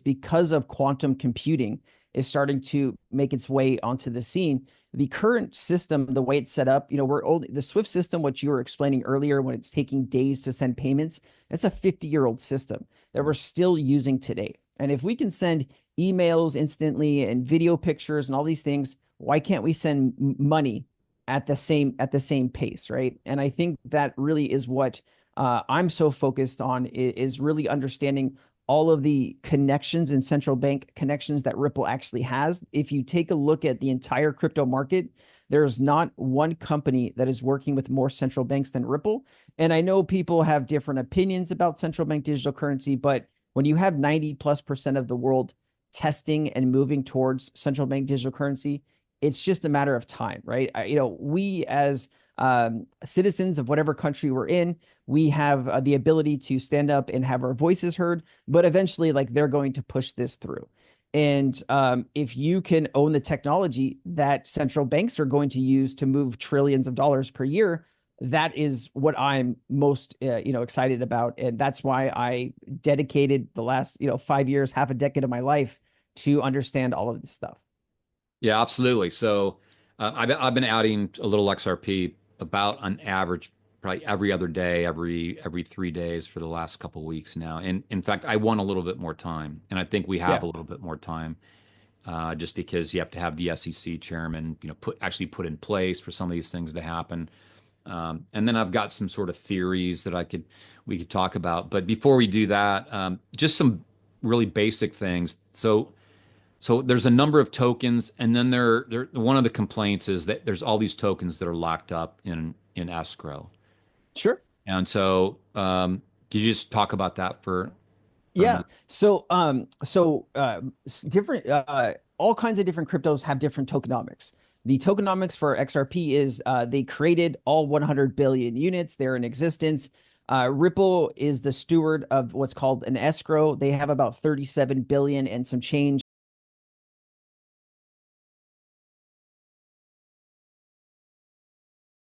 because of quantum computing is starting to make its way onto the scene. The current system, the way it's set up, we're only the Swift system, what you were explaining earlier, when it's taking days to send payments, it's a 50-year-old system that we're still using today. And if we can send emails instantly and video pictures and all these things, why can't we send money at the same pace, right? And I think that really is what I'm so focused on, is really understanding all of the connections and central bank connections that Ripple actually has. If you take a look at the entire crypto market, there's not one company that is working with more central banks than Ripple. And I know people have different opinions about central bank digital currency, but when you have 90+% of the world testing and moving towards central bank digital currency, it's just a matter of time, right? We as citizens of whatever country we're in, we have the ability to stand up and have our voices heard, but eventually, like, they're going to push this through. And if you can own the technology that central banks are going to use to move trillions of dollars per year, that is what I'm most, excited about. And that's why I dedicated the last, 5 years, half a decade of my life to understand all of this stuff. Yeah, absolutely. So I've been adding a little XRP about on average, probably every other day, every 3 days for the last couple of weeks now. And in fact, I want a little bit more time, and I think we have Yeah. a little bit more time, just because you have to have the SEC chairman, put in place for some of these things to happen. And then I've got some sort of theories that we could talk about. But before we do that, just some really basic things. So there's a number of tokens, and then one of the complaints is that there's all these tokens that are locked up in escrow. Sure. And so, could you just talk about that for a Yeah. minute? Different, all kinds of different cryptos have different tokenomics. The tokenomics for XRP is they created all 100 billion units. They're in existence. Ripple is the steward of what's called an escrow. They have about 37 billion and some change